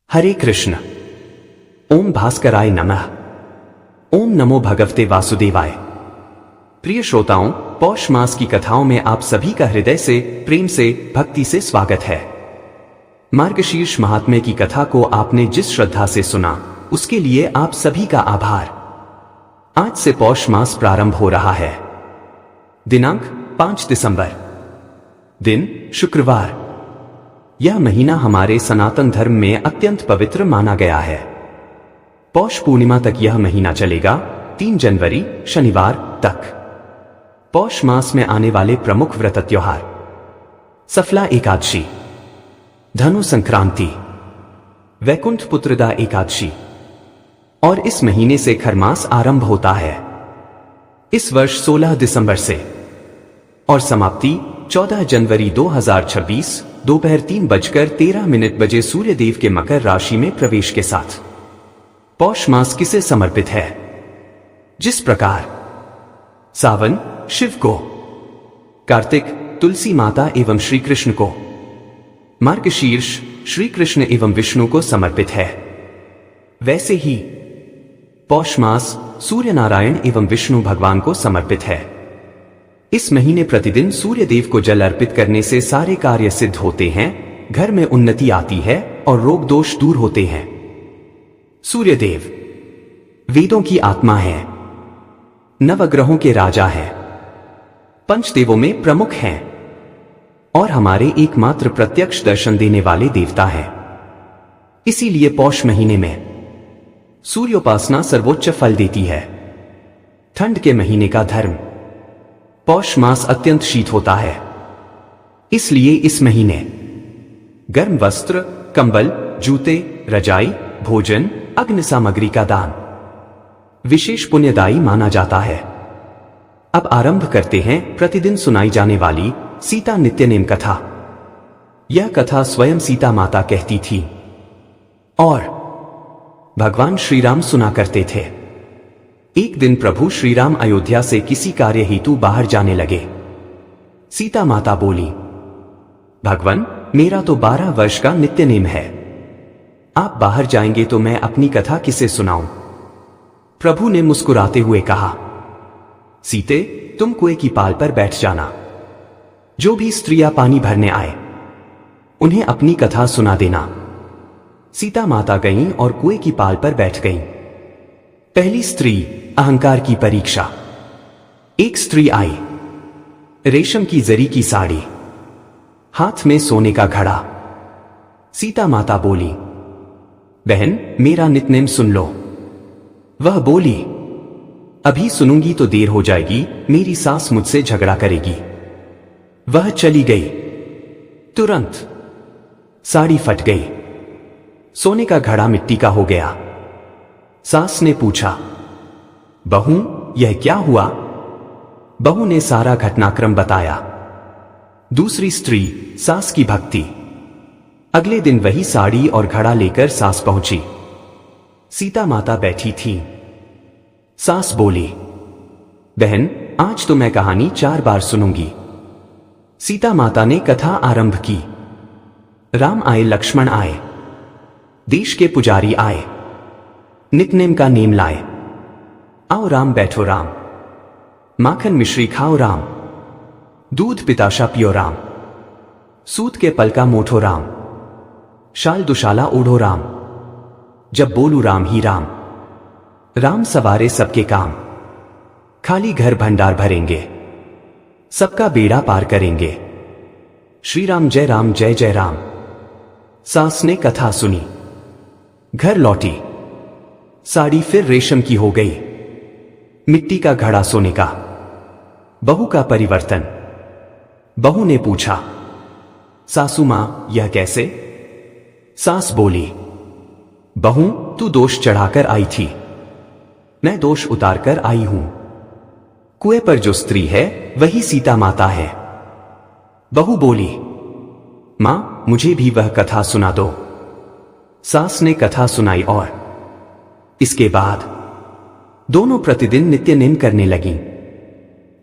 हरे कृष्ण। ओम भास्कराय नमः। ओम नमो भगवते वासुदेवाय। प्रिय श्रोताओं, पौष मास की कथाओं में आप सभी का हृदय से, प्रेम से, भक्ति से स्वागत है। मार्गशीर्ष महात्म्य की कथा को आपने जिस श्रद्धा से सुना, उसके लिए आप सभी का आभार। आज से पौष मास प्रारंभ हो रहा है। दिनांक 5 दिसंबर, दिन शुक्रवार। यह महीना हमारे सनातन धर्म में अत्यंत पवित्र माना गया है। पौष पूर्णिमा तक यह महीना चलेगा, 3 जनवरी शनिवार तक। पौष मास में आने वाले प्रमुख व्रत त्योहार: सफला एकादशी, धनु संक्रांति, वैकुंठ पुत्रदा एकादशी, और इस महीने से खरमास आरंभ होता है। इस वर्ष 16 दिसंबर से और समाप्ति 14 जनवरी 2026 दोपहर 3:13 बजे सूर्य देव के मकर राशि में प्रवेश के साथ। पौष मास किसे समर्पित है? जिस प्रकार सावन शिव को, कार्तिक तुलसी माता एवं श्री कृष्ण को, मार्गशीर्ष श्री कृष्ण एवं विष्णु को समर्पित है, वैसे ही पौष मास सूर्य नारायण एवं विष्णु भगवान को समर्पित है। इस महीने प्रतिदिन सूर्य देव को जल अर्पित करने से सारे कार्य सिद्ध होते हैं, घर में उन्नति आती है और रोग दोष दूर होते हैं। सूर्य देव वेदों की आत्मा है, नवग्रहों के राजा हैं, पंचदेवों में प्रमुख हैं और हमारे एकमात्र प्रत्यक्ष दर्शन देने वाले देवता हैं। इसीलिए पौष महीने में सूर्योपासना सर्वोच्च फल देती है। ठंड के महीने का धर्म: पौष मास अत्यंत शीत होता है, इसलिए इस महीने गर्म वस्त्र, कंबल, जूते, रजाई, भोजन, अग्नि सामग्री का दान विशेष पुण्यदायी माना जाता है। अब आरंभ करते हैं प्रतिदिन सुनाई जाने वाली सीता नित्यनेम कथा। यह कथा स्वयं सीता माता कहती थी और भगवान श्री राम सुना करते थे। एक दिन प्रभु श्री राम अयोध्या से किसी कार्य हेतु बाहर जाने लगे। सीता माता बोली, भगवान, मेरा तो 12 वर्ष का नित्य नेम है। आप बाहर जाएंगे तो मैं अपनी कथा किसे सुनाऊं? प्रभु ने मुस्कुराते हुए कहा, सीते, तुम कुएं की पाल पर बैठ जाना। जो भी स्त्रियां पानी भरने आए, उन्हें अपनी कथा सुना देना। सीता माता गईं और कुएं की पाल पर बैठ गईं। पहली स्त्री अहंकार की परीक्षा। एक स्त्री आई, रेशम की जरी की साड़ी, हाथ में सोने का घड़ा। सीता माता बोली, बहन, मेरा नित्यनेम सुन लो। वह बोली, अभी सुनूंगी तो देर हो जाएगी, मेरी सास मुझसे झगड़ा करेगी। वह चली गई। तुरंत साड़ी फट गई, सोने का घड़ा मिट्टी का हो गया। सास ने पूछा, बहू, यह क्या हुआ? बहू ने सारा घटनाक्रम बताया। दूसरी स्त्री सास की भक्ति। अगले दिन वही साड़ी और घड़ा लेकर सास पहुंची। सीता माता बैठी थी। सास बोली, बहन, आज तो मैं कहानी 4 बार सुनूंगी। सीता माता ने कथा आरंभ की। राम आए, लक्ष्मण आए, देश के पुजारी आए, नित्यनेम का नेम लाए। आओ राम, बैठो राम, माखन मिश्री खाओ राम, दूध पिताशा पियो राम, सूत के पलका मोठो राम, शाल दुशाला ओढ़ो राम, जब बोलू राम ही राम। राम सवारे सबके काम, खाली घर भंडार भरेंगे, सबका बेड़ा पार करेंगे। श्री राम जय राम, जय जय राम। सास ने कथा सुनी, घर लौटी। साड़ी फिर रेशम की हो गई, मिट्टी का घड़ा सोने का। बहू का परिवर्तन। बहू ने पूछा, सासू मां, यह कैसे? सास बोली, बहू, तू दोष चढ़ाकर आई थी, मैं दोष उतारकर आई हूं। कुएं पर जो स्त्री है वही सीता माता है। बहू बोली, मां, मुझे भी वह कथा सुना दो। सास ने कथा सुनाई और इसके बाद दोनों प्रतिदिन नित्य नेम करने लगीं।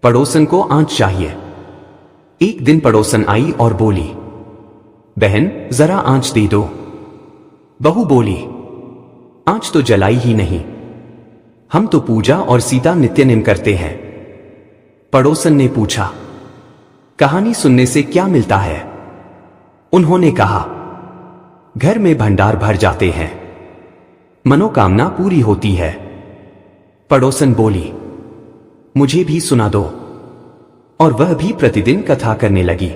पड़ोसन को आंच चाहिए। एक दिन पड़ोसन आई और बोली, बहन, जरा आंच दे दो। बहू बोली, आँच तो जलाई ही नहीं, हम तो पूजा और सीता नित्य नेम करते हैं। पड़ोसन ने पूछा, कहानी सुनने से क्या मिलता है? उन्होंने कहा, घर में भंडार भर जाते हैं, मनोकामना पूरी होती है। पड़ोसन बोली, मुझे भी सुना दो। और वह भी प्रतिदिन कथा करने लगी।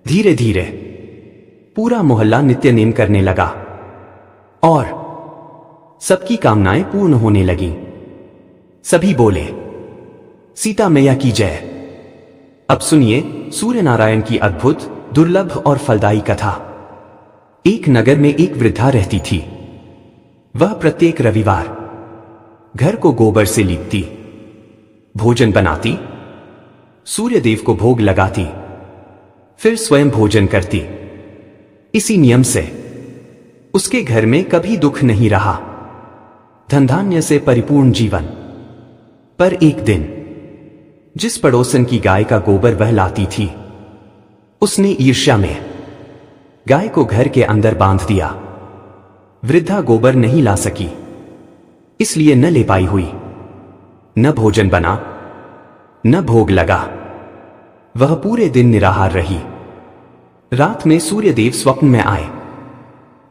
धीरे धीरे पूरा मोहल्ला नित्य नेम करने लगा और सबकी कामनाएं पूर्ण होने लगीं। सभी बोले, सीता मैया की जय। अब सुनिए सूर्य नारायण की अद्भुत, दुर्लभ और फलदायी कथा। एक नगर में एक वृद्धा रहती थी। वह प्रत्येक रविवार घर को गोबर से लीपती, भोजन बनाती, सूर्यदेव को भोग लगाती, फिर स्वयं भोजन करती। इसी नियम से उसके घर में कभी दुख नहीं रहा, धन धान्य से परिपूर्ण जीवन। पर एक दिन जिस पड़ोसन की गाय का गोबर वह लाती थी, उसने ईर्ष्या में गाय को घर के अंदर बांध दिया। वृद्धा गोबर नहीं ला सकी, इसलिए न ले पाई हुई, न भोजन बना, न भोग लगा। वह पूरे दिन निराहार रही। रात में सूर्यदेव स्वप्न में आए।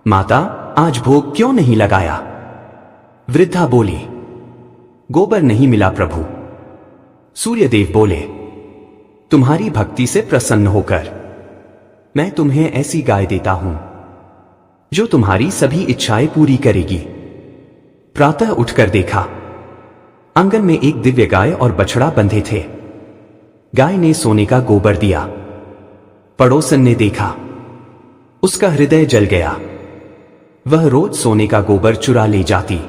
माता, आज भोग क्यों नहीं लगाया? वृद्धा बोली, गोबर नहीं मिला प्रभु। सूर्यदेव बोले, तुम्हारी भक्ति से प्रसन्न होकर मैं तुम्हें ऐसी गाय देता हूं जो तुम्हारी सभी इच्छाएं पूरी करेगी। प्रातः उठकर देखा, आंगन में एक दिव्य गाय और बछड़ा बंधे थे। गाय ने सोने का गोबर दिया। पड़ोसन ने देखा, उसका हृदय जल गया। वह रोज सोने का गोबर चुरा ले जाती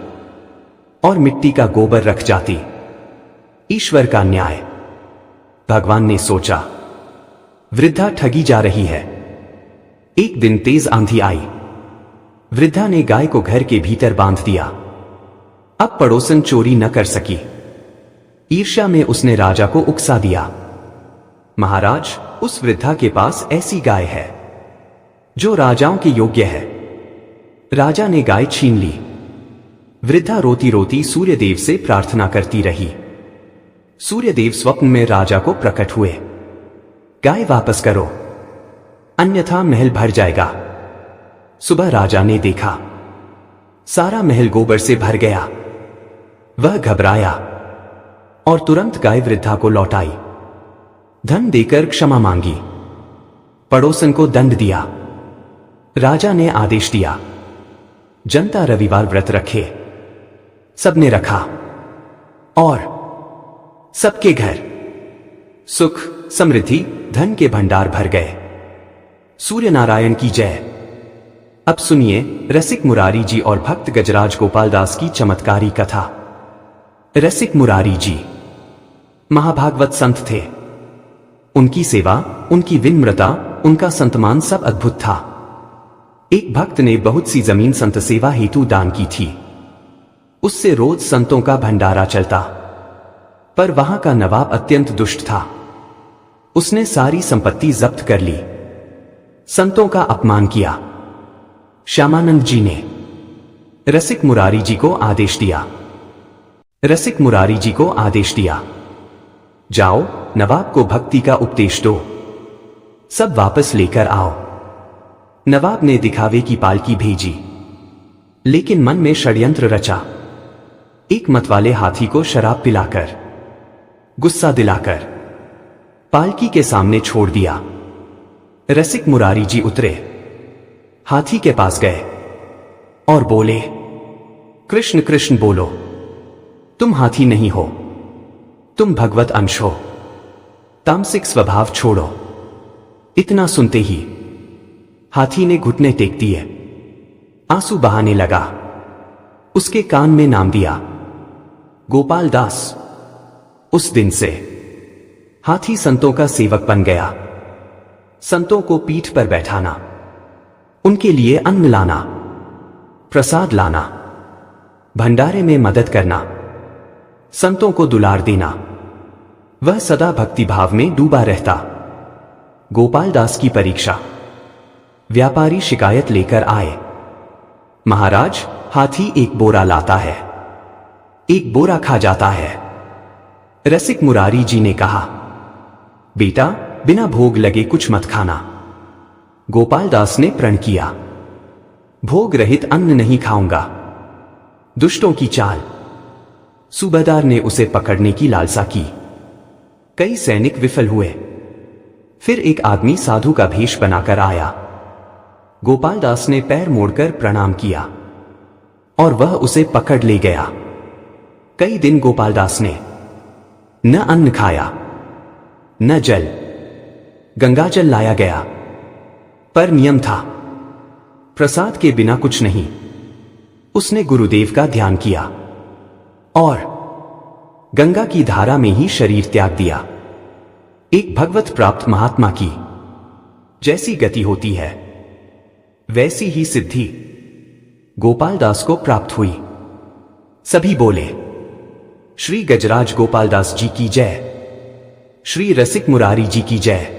और मिट्टी का गोबर रख जाती। ईश्वर का न्याय। भगवान ने सोचा, वृद्धा ठगी जा रही है। एक दिन तेज आंधी आई। वृद्धा ने गाय को घर के भीतर बांध दिया। अब पड़ोसन चोरी न कर सकी। ईर्ष्या में उसने राजा को उकसा दिया, महाराज, उस वृद्धा के पास ऐसी गाय है जो राजाओं के योग्य है। राजा ने गाय छीन ली। वृद्धा रोती रोती सूर्यदेव से प्रार्थना करती रही। सूर्यदेव स्वप्न में राजा को प्रकट हुए। गाय वापस करो, अन्यथा महल भर जाएगा। सुबह राजा ने देखा, सारा महल गोबर से भर गया। वह घबराया और तुरंत गाय वृद्धा को लौटाई। धन देकर क्षमा मांगी। पड़ोसन को दंड दिया। राजा ने आदेश दिया, जनता रविवार व्रत रखे। सबने रखा और सबके घर सुख, समृद्धि, धन के भंडार भर गए। सूर्य नारायण की जय। अब सुनिए रसिक मुरारी जी और भक्त गजराज गोपाल दास की चमत्कारी कथा। रसिक मुरारी जी महाभागवत संत थे। उनकी सेवा, उनकी विनम्रता, उनका संतमान सब अद्भुत था। एक भक्त ने बहुत सी जमीन संत सेवा हेतु दान की थी। उससे रोज संतों का भंडारा चलता। पर वहां का नवाब अत्यंत दुष्ट था। उसने सारी संपत्ति जब्त कर ली। संतों का अपमान किया। श्यामानंद जी ने रसिक मुरारी जी को आदेश दिया। रसिक मुरारी जी को आदेश दिया, जाओ नवाब को भक्ति का उपदेश दो, सब वापस लेकर आओ। नवाब ने दिखावे की पालकी भेजी, लेकिन मन में षड्यंत्र रचा। एक मतवाले हाथी को शराब पिलाकर, गुस्सा दिलाकर पालकी के सामने छोड़ दिया। रसिक मुरारी जी उतरे, हाथी के पास गए और बोले, कृष्ण कृष्ण बोलो, तुम हाथी नहीं हो, तुम भगवत अंश हो। तामसिक स्वभाव छोड़ो। इतना सुनते ही हाथी ने घुटने टेक दिए, आंसू बहाने लगा। उसके कान में नाम दिया, गोपाल दास। उस दिन से हाथी संतों का सेवक बन गया। संतों को पीठ पर बैठाना, उनके लिए अन्न लाना, प्रसाद लाना, भंडारे में मदद करना, संतों को दुलार देना, वह सदा भक्ति भाव में डूबा रहता। गोपाल दास की परीक्षा। व्यापारी शिकायत लेकर आए। महाराज, हाथी एक बोरा लाता है, एक बोरा खा जाता है। रसिक मुरारी जी ने कहा, बेटा, बिना भोग लगे कुछ मत खाना। गोपाल दास ने प्रण किया, भोग रहित अन्न नहीं खाऊंगा। दुष्टों की चाल। सूबेदार ने उसे पकड़ने की लालसा की। कई सैनिक विफल हुए। फिर एक आदमी साधु का भेष बनाकर आया। गोपाल दास ने पैर मोड़कर प्रणाम किया और वह उसे पकड़ ले गया। कई दिन गोपाल दास ने न अन्न खाया न जल। गंगाजल लाया गया, पर नियम था, प्रसाद के बिना कुछ नहीं। उसने गुरुदेव का ध्यान किया और गंगा की धारा में ही शरीर त्याग दिया। एक भगवत प्राप्त महात्मा की जैसी गति होती है, वैसी ही सिद्धि गोपाल दास को प्राप्त हुई। सभी बोले, श्री गजराज गोपाल दास जी की जय, श्री रसिक मुरारी जी की जय।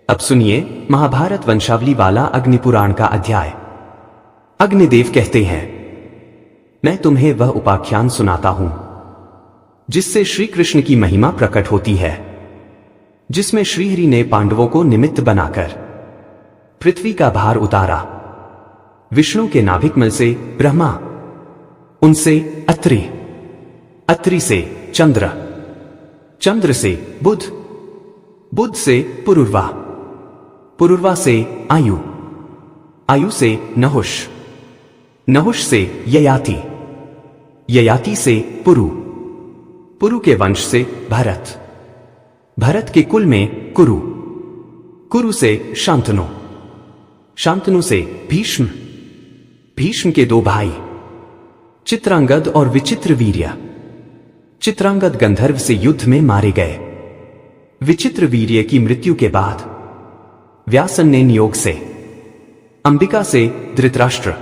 अब सुनिए महाभारत वंशावली वाला अग्निपुराण का अध्याय। अग्निदेव कहते हैं, मैं तुम्हें वह उपाख्यान सुनाता हूं जिससे श्री कृष्ण की महिमा प्रकट होती है, जिसमें श्रीहरि ने पांडवों को निमित्त बनाकर पृथ्वी का भार उतारा। विष्णु के नाभिकमल से ब्रह्मा, उनसे अत्रि, अत्रि से चंद्र, चंद्र से बुध, बुध से पुरुर्वा, पुरुर्वा से आयु, आयु से नहुष, नहुष से ययाति, ययाति से पुरु, पुरु के वंश से भरत, भरत के कुल में कुरु, कुरु से शांतनु, शांतनु से भीष्म, भीष्म के दो भाई चित्रांगद और विचित्र वीर्य। चित्रांगद गंधर्व से युद्ध में मारे गए। विचित्र वीर्य की मृत्यु के बाद व्यासन ने नियोग से अंबिका से धृतराष्ट्र,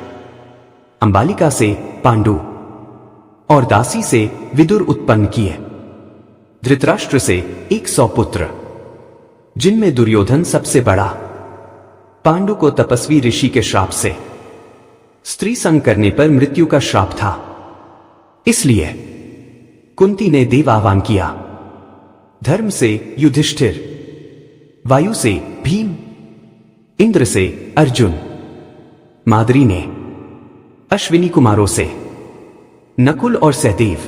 अंबालिका से पांडु और दासी से विदुर उत्पन्न किए। धृतराष्ट्र से 100 पुत्र, जिनमें दुर्योधन सबसे बड़ा। पांडु को तपस्वी ऋषि के श्राप से स्त्री संग करने पर मृत्यु का श्राप था। इसलिए कुंती ने देव आह्वान किया। धर्म से युधिष्ठिर, वायु से भीम, इंद्र से अर्जुन, माद्री ने अश्विनी कुमारों से नकुल और सहदेव।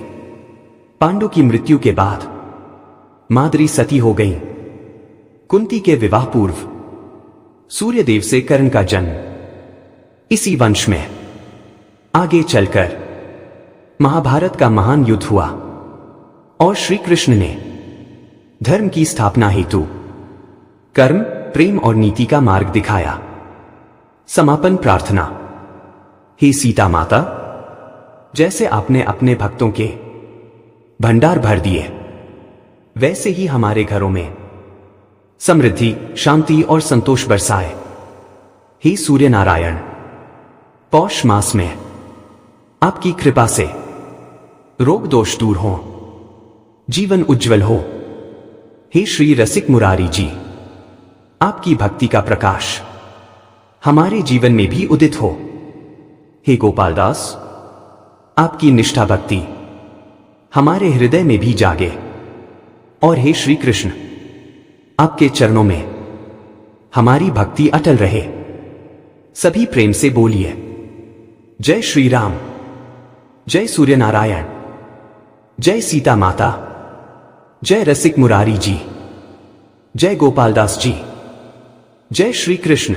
पांडु की मृत्यु के बाद माद्री सती हो गई। कुंती के विवाह पूर्व सूर्यदेव से कर्ण का जन्म। इसी वंश में आगे चलकर महाभारत का महान युद्ध हुआ और श्री कृष्ण ने धर्म की स्थापना हेतु कर्म, प्रेम और नीति का मार्ग दिखाया। समापन प्रार्थना। हे सीता माता, जैसे आपने अपने भक्तों के भंडार भर दिए, वैसे ही हमारे घरों में समृद्धि, शांति और संतोष बरसाए। हे सूर्य नारायण, पौष मास में आपकी कृपा से रोग दोष दूर हो, जीवन उज्जवल हो। हे श्री रसिक मुरारी जी, आपकी भक्ति का प्रकाश हमारे जीवन में भी उदित हो। हे गोपाल दास, आपकी निष्ठा भक्ति हमारे हृदय में भी जागे। और हे श्री कृष्ण, आपके चरणों में हमारी भक्ति अटल रहे। सभी प्रेम से बोलिए, जय श्री राम, जय सूर्य नारायण, जय सीता माता, जय रसिक मुरारी जी, जय गोपाल दास जी, जय श्री कृष्ण।